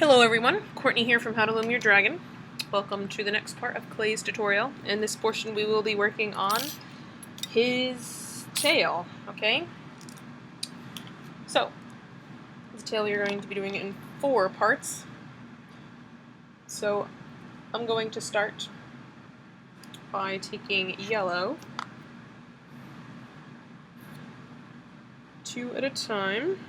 Hello everyone, Courtney here from How to Loom Your Dragon. Welcome to the next part of Clay's tutorial. In this portion we will be working on his tail, okay? So, the tail you're going to be doing it in 4 parts. So, I'm going to start by taking yellow, 2 at a time.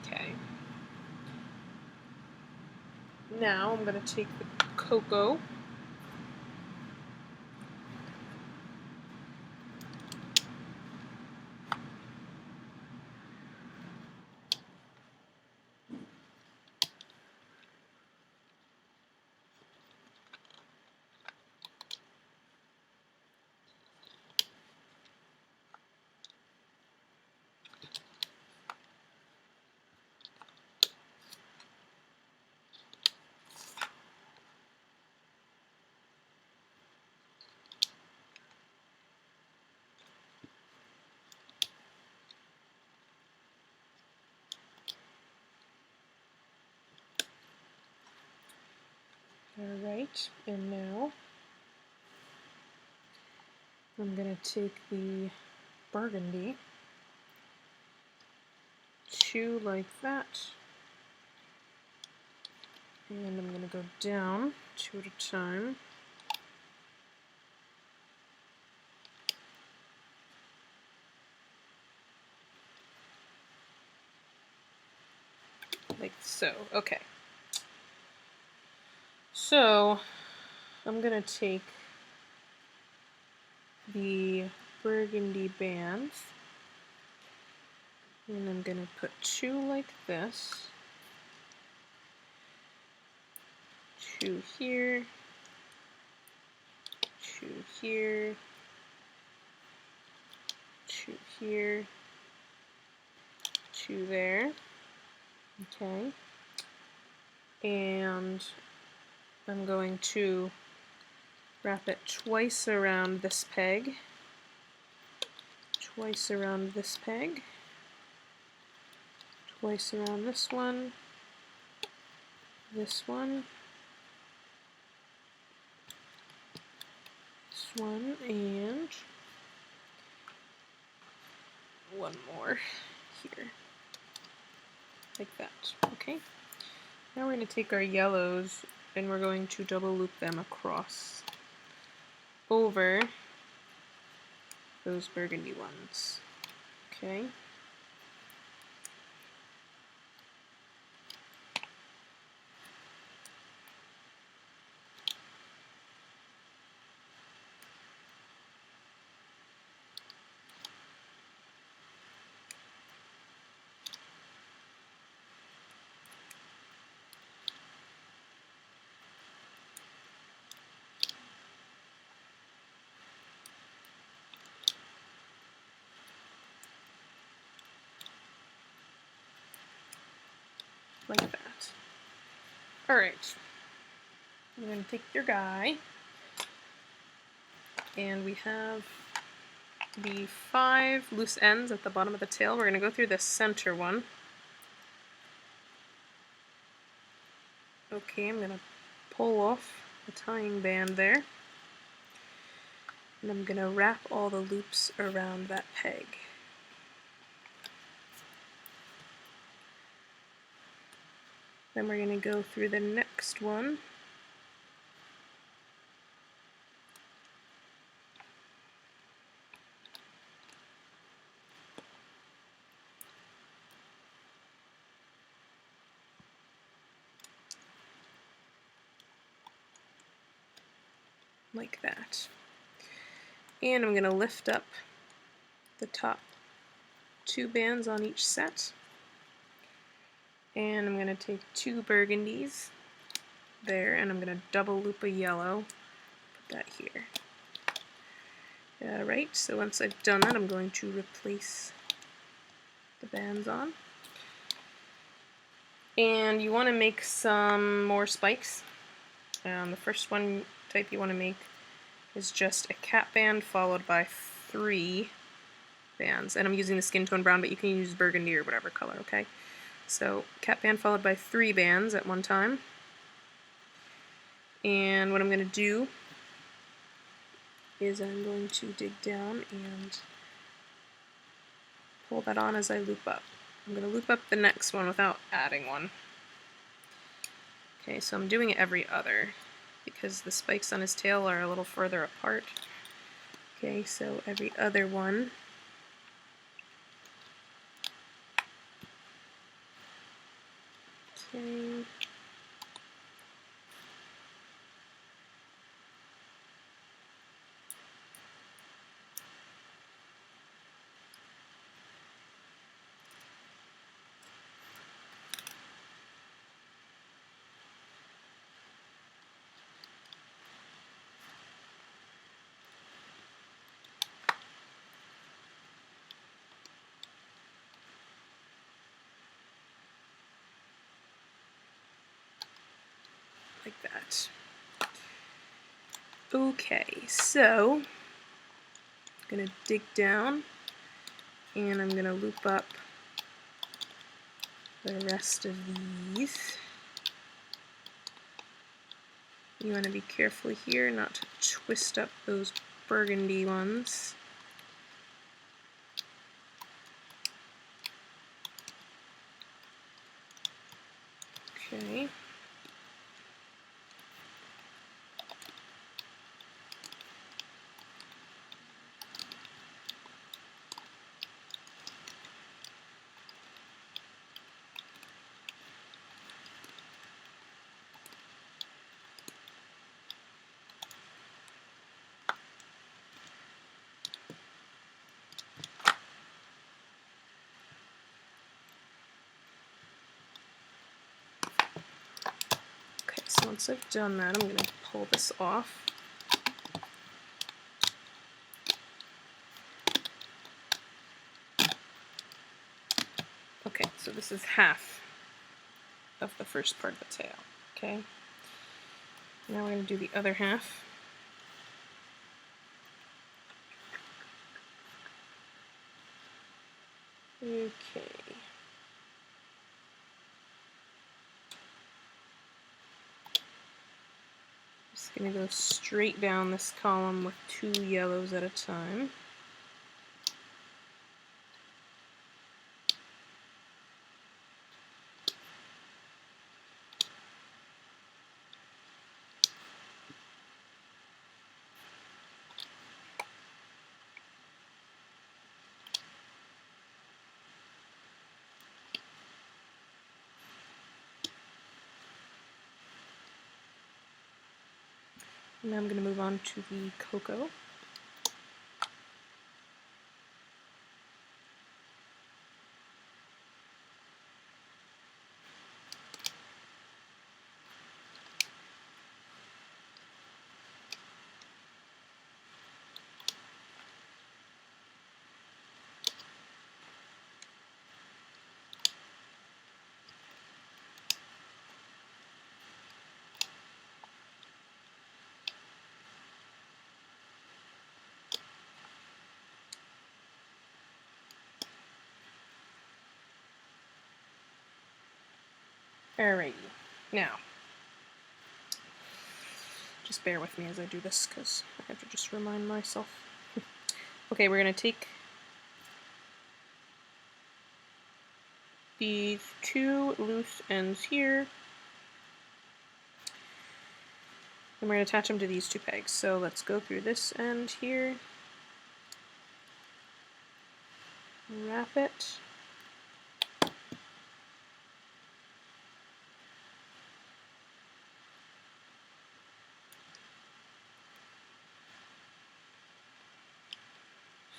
Okay. Now I'm going to take the cocoa, alright, and now I'm going to take the burgundy, 2 like that, and I'm going to go down 2 at a time. Like so. Okay. So, I'm going to take the burgundy bands, and I'm going to put 2 like this, 2 here, 2 here, 2 here, 2 there, okay, and I'm going to wrap it twice around this peg, twice around this peg, twice around this one, this one, this one, and one more here, like that, okay? Now we're going to take our yellows and we're going to double loop them across over those burgundy ones, okay? Like that. Alright, I'm going to take your guy, and we have the 5 loose ends at the bottom of the tail. We're going to go through the center one. Okay, I'm going to pull off the tying band there, and I'm going to wrap all the loops around that peg. Then we're going to go through the next one. Like that. And I'm going to lift up the top 2 bands on each set. And I'm going to take 2 burgundies there, and I'm going to double loop a yellow, put that here. Alright, so once I've done that, I'm going to replace the bands on. And you want to make some more spikes. The first one type you want to make is just a cap band followed by 3 bands. And I'm using the skin tone brown, but you can use burgundy or whatever color, okay? So cap band followed by 3 bands at one time. And what I'm going to do is I'm going to dig down and pull that on as I loop up. I'm going to loop up the next one without adding one. Okay, so I'm doing it every other because the spikes on his tail are a little further apart. Okay, so every other one. Okay. Like that. Okay, so I'm going to dig down and I'm going to loop up the rest of these. You want to be careful here not to twist up those burgundy ones. Okay. So once I've done that, I'm going to pull this off. Okay, so this is half of the first part of the tail. Okay. Now we're going to do the other half. Okay. Just going to go straight down this column with 2 yellows at a time. Now I'm going to move on to the cocoa. Alrighty, now, just bear with me as I do this because I have to just remind myself. Okay, we're going to take these 2 loose ends here, and we're going to attach them to these 2 pegs. So let's go through this end here, wrap it,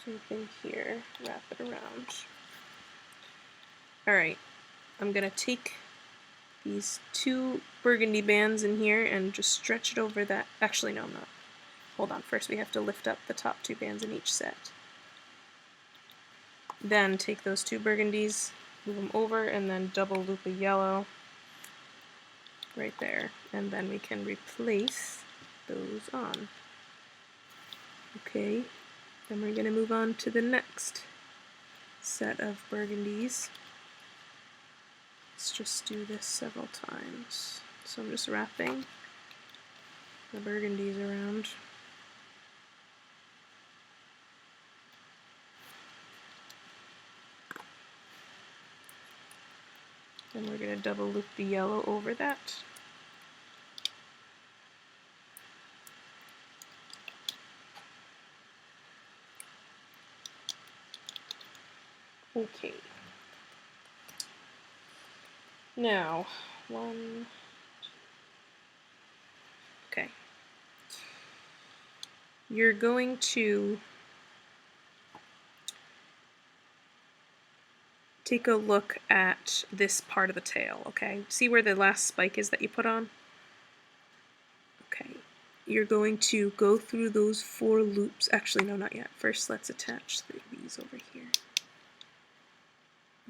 same thing here, wrap it around. Alright, I'm gonna take these 2 burgundy bands in here and just stretch it over that. Actually, no, I'm not. Hold on, first we have to lift up the top 2 bands in each set. Then take those 2 burgundies, move them over, and then double loop a yellow right there. And then we can replace those on. Okay, then we're going to move on to the next set of burgundies. Let's just do this several times. So I'm just wrapping the burgundies around. Then we're going to double loop the yellow over that. Okay. Now, okay. You're going to take a look at this part of the tail, okay? See where the last spike is that you put on? Okay. You're going to go through those 4 loops. Actually, no, not yet. First, let's attach these over here.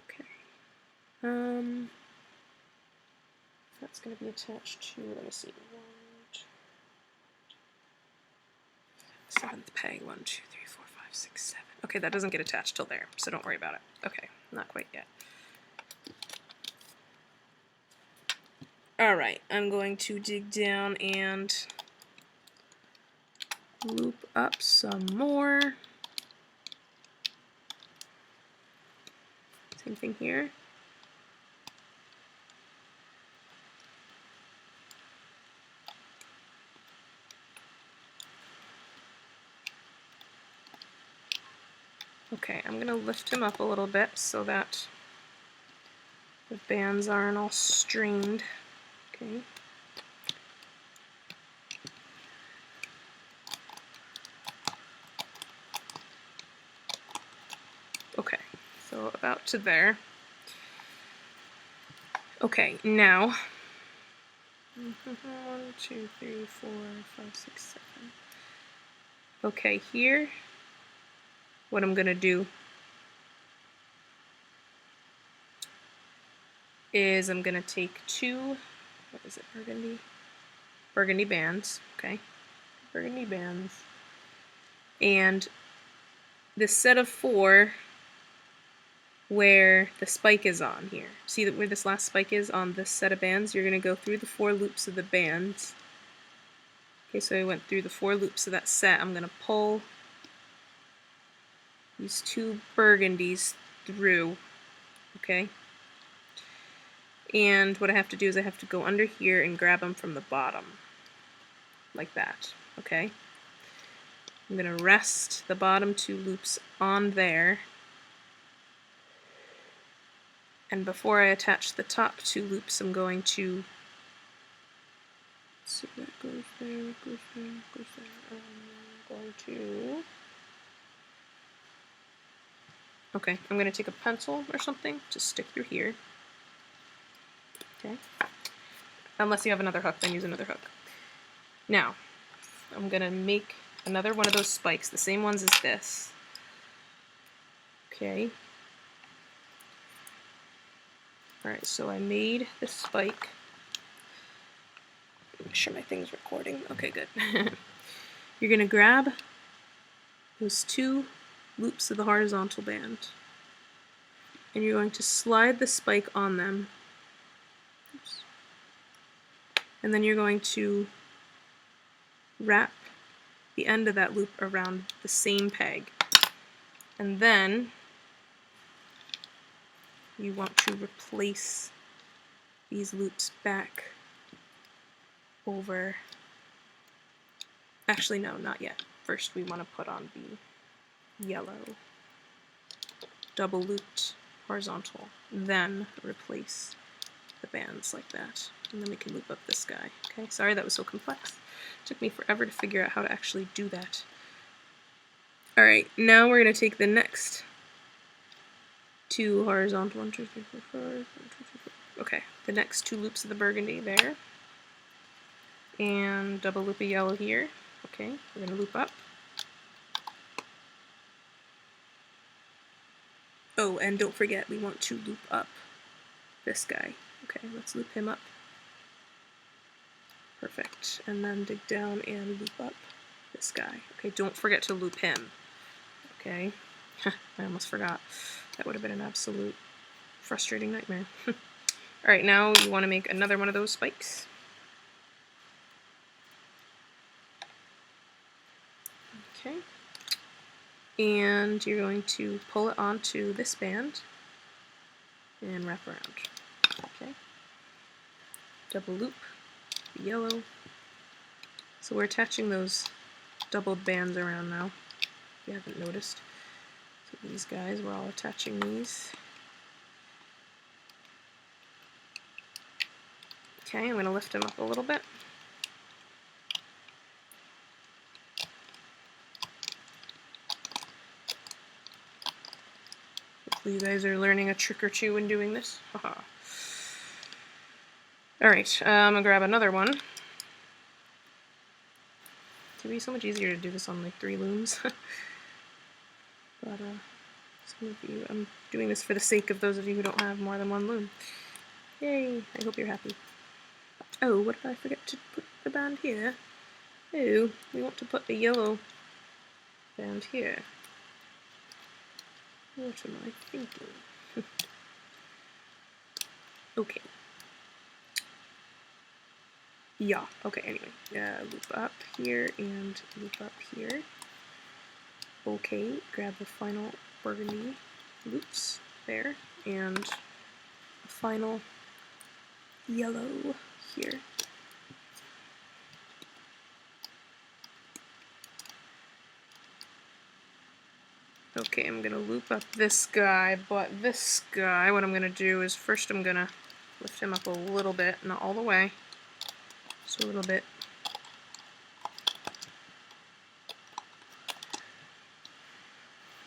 Okay. That's going to be attached to, let me see, 7th peg, 1, 2, 3, 4, 5, 6, 7. Okay, that doesn't get attached till there, so don't worry about it. Okay, not quite yet. Alright, I'm going to dig down and loop up some more. Same thing here. Okay, I'm going to lift him up a little bit so that the bands aren't all strained. Okay. Okay, so about to there. Okay, now 1, 2, 3, 4, 5, 6, 7. Okay, here, what I'm gonna do is I'm gonna take 2, what is it, burgundy bands, okay, burgundy bands, and this set of 4 where the spike is on here. See that where this last spike is on this set of bands? You're going to go through the 4 loops of the bands. Okay, so I went through the 4 loops of that set. I'm going to pull these 2 burgundies through, okay? And what I have to do is I have to go under here and grab them from the bottom, like that, okay? I'm going to rest the bottom 2 loops on there. And before I attach the top 2 loops, I'm going to, so that goes there, goes there, goes there. I'm going to, okay, I'm going to take a pencil or something to stick through here. Okay. Unless you have another hook, then use another hook. Now, I'm going to make another one of those spikes, the same ones as this. Okay. Alright, so I made the spike. Make sure my thing's recording. Okay, good. You're going to grab those 2 loops of the horizontal band, and you're going to slide the spike on them. Oops. And then you're going to wrap the end of that loop around the same peg. And then you want to replace these loops back over. Actually, no, not yet. First, we want to put on the yellow double looped horizontal, then replace the bands like that. And then we can loop up this guy. Okay, sorry that was so complex. It took me forever to figure out how to actually do that. Alright, now we're going to take the next 2 horizontal, 1, 2, 3, 4, 5, 1, 2, 3, 4. Okay, the next 2 loops of the burgundy there. And double loop a yellow here. Okay, we're going to loop up. Oh, and don't forget, we want to loop up this guy. Okay, let's loop him up. Perfect. And then dig down and loop up this guy. Okay, don't forget to loop him. Okay, I almost forgot. That would have been an absolute frustrating nightmare. Alright, now you want to make another one of those spikes. Okay. And you're going to pull it onto this band and wrap around. Okay. Double loop, yellow. So we're attaching those doubled bands around now, if you haven't noticed. So these guys, we're all attaching these. Okay, I'm going to lift them up a little bit. Hopefully you guys are learning a trick or two when doing this. Haha. Alright, I'm going to grab another one. It would be so much easier to do this on like 3 looms. But some of you, I'm doing this for the sake of those of you who don't have more than 1 loom. Yay, I hope you're happy. Oh, what did I forget to put the band here? Oh, we want to put the yellow band here. What am I thinking? Okay. Yeah, okay, anyway. Loop up here and loop up here. Okay, grab the final burgundy loops there, and a final yellow here. Okay, I'm gonna loop up this guy, but this guy, what I'm gonna do is first I'm gonna lift him up a little bit, not all the way, just a little bit.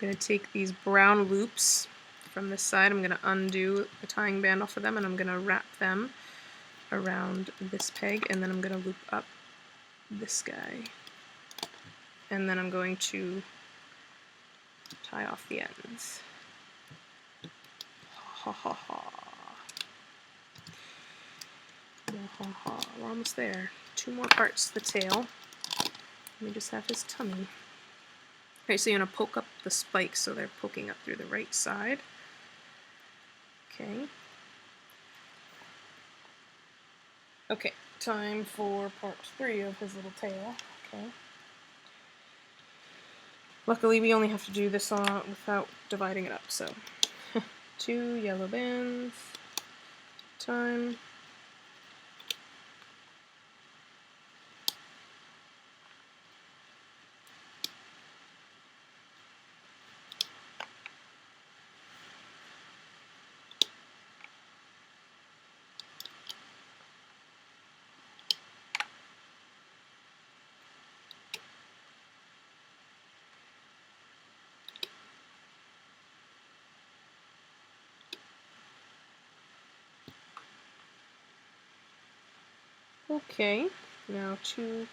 I'm gonna take these brown loops from this side, I'm gonna undo the tying band off of them, and I'm gonna wrap them around this peg, and then I'm gonna loop up this guy. And then I'm going to tie off the ends. Ha ha ha. Ha ha. We're almost there. 2 more parts to the tail. We just have his tummy. Okay, so you're going to poke up the spikes so they're poking up through the right side. Okay. Okay, time for part 3 of his little tail. Okay. Luckily, we only have to do this without dividing it up, so 2 yellow bands. Time. Okay, now we're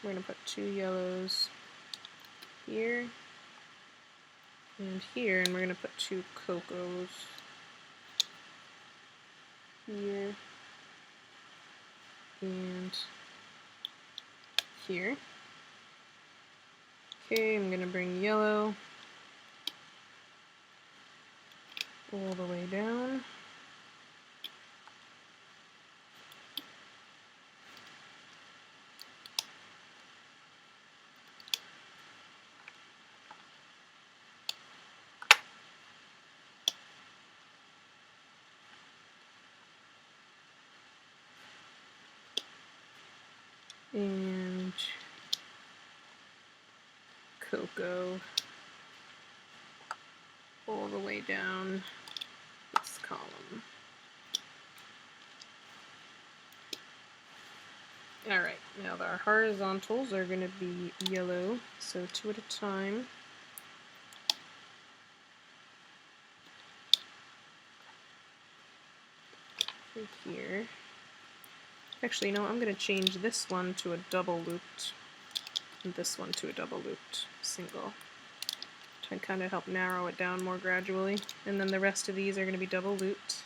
going to put 2 yellows here and here, and we're going to put 2 cocos here and here. Okay, I'm going to bring yellow all the way down. And cocoa all the way down this column. Alright, now our horizontals are going to be yellow, so 2 at a time. here. Actually, no, I'm going to change this one to a double looped and this one to a double looped single to kind of help narrow it down more gradually. And then the rest of these are going to be double looped.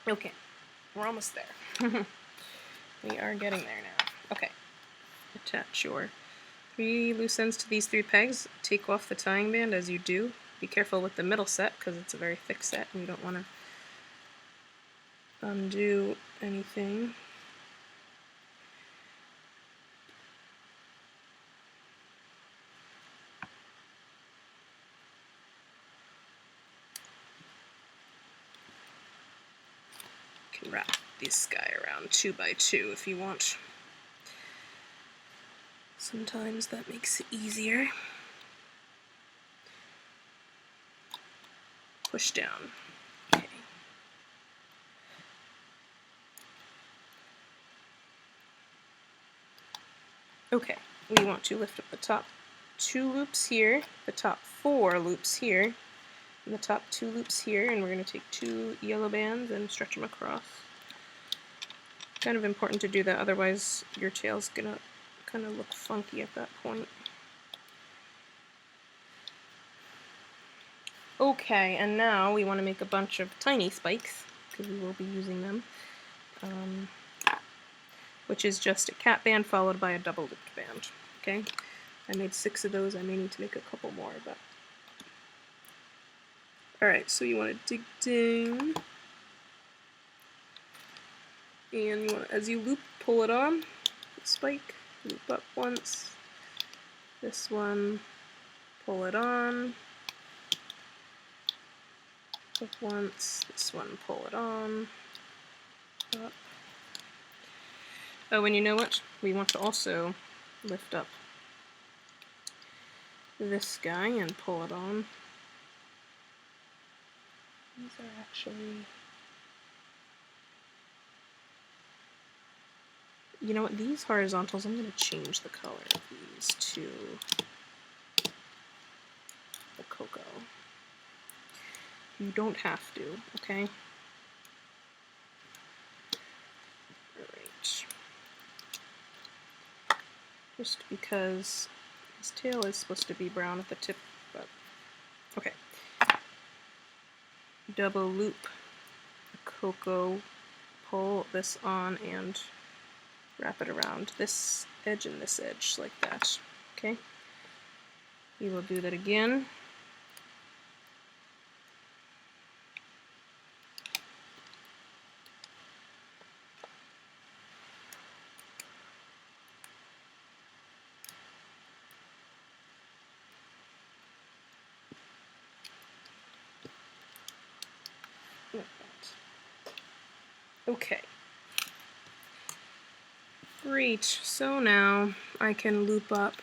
Okay, we're almost there. We are getting there now. Okay, attach your 3 loose ends to these 3 pegs. Take off the tying band as you do. Be careful with the middle set because it's a very thick set and you don't want to undo anything. You can wrap this guy around 2 by 2 if you want. Sometimes that makes it easier. Push down. Okay. Okay, we want to lift up the top 2 loops here, the top 4 loops here, and the top 2 loops here, and we're going to take 2 yellow bands and stretch them across. Kind of important to do that, otherwise your tail's going to kind of look funky at that point. Okay, and now we want to make a bunch of tiny spikes, because we will be using them, which is just a cap band followed by a double looped band. Okay, I made 6 of those. I may need to make a couple more, but alright, so you want to dig down, and you want to, as you loop, pull it on, spike, loop up once, this one, pull it on, up once, this one, pull it on, up. Oh, and you know what? We want to also lift up this guy and pull it on. These are actually... You know what? These horizontals, I'm going to change the color of these to the cocoa. You don't have to, okay? Alright. Just because his tail is supposed to be brown at the tip, but okay. Double loop the cocoa, pull this on and wrap it around this edge and this edge like that. Okay? We will do that again. Like that. Okay. Great, so now I can loop up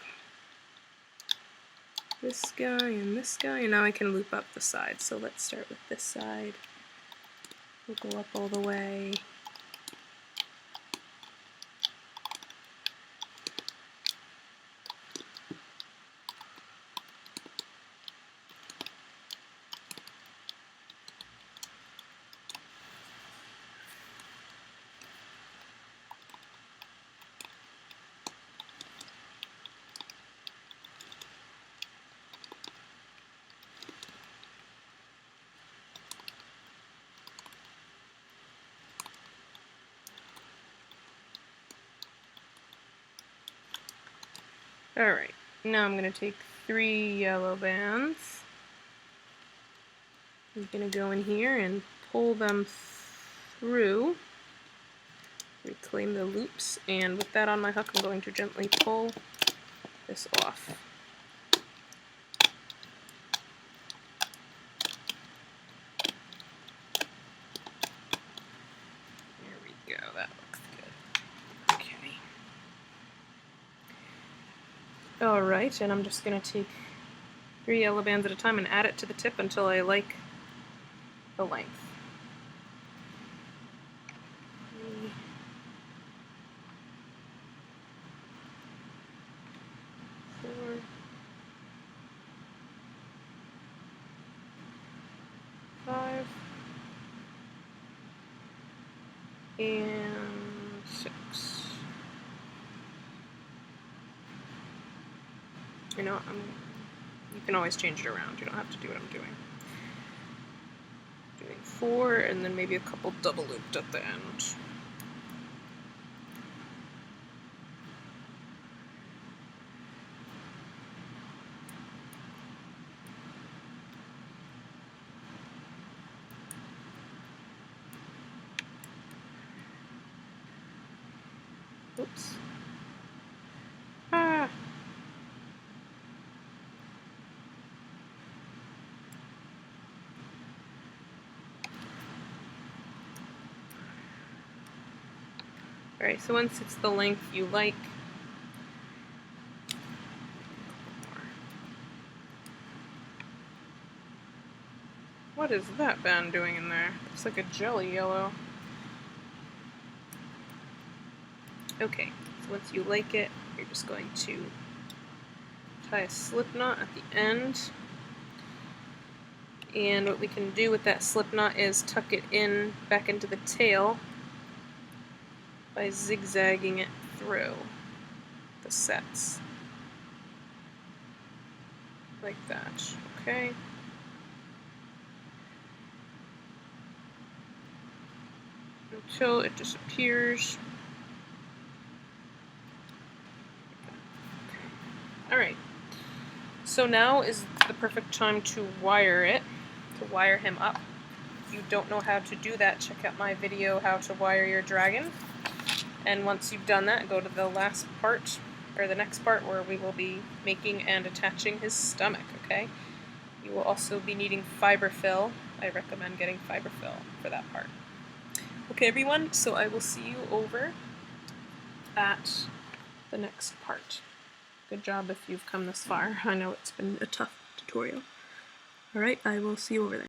this guy and this guy, and now I can loop up the side. So let's start with this side. We'll go up all the way. Alright, now I'm going to take 3 yellow bands. I'm going to go in here and pull them through, reclaim the loops, and with that on my hook I'm going to gently pull this off. There we go, that looks good. Okay. Alright, and I'm just going to take 3 yellow bands at a time and add it to the tip until I like the length. 5 and 6. You know, you can always change it around. You don't have to do what I'm doing. Doing 4 and then maybe a couple double looped at the end. Oops. Ah. Alright, so once it's the length you like, what is that band doing in there? It's like a jelly yellow. Okay, so once you like it, you're just going to tie a slip knot at the end. And what we can do with that slip knot is tuck it in back into the tail by zigzagging it through the sets. Like that, okay? Until it disappears. Alright, so now is the perfect time to wire it, to wire him up. If you don't know how to do that, check out my video, How to Wire Your Dragon. And once you've done that, go to the last part, or the next part, where we will be making and attaching his stomach, okay? You will also be needing fiber fill. I recommend getting fiber fill for that part. Okay, everyone, so I will see you over at the next part. Good job if you've come this far. I know it's been a tough tutorial. Alright, I will see you over there.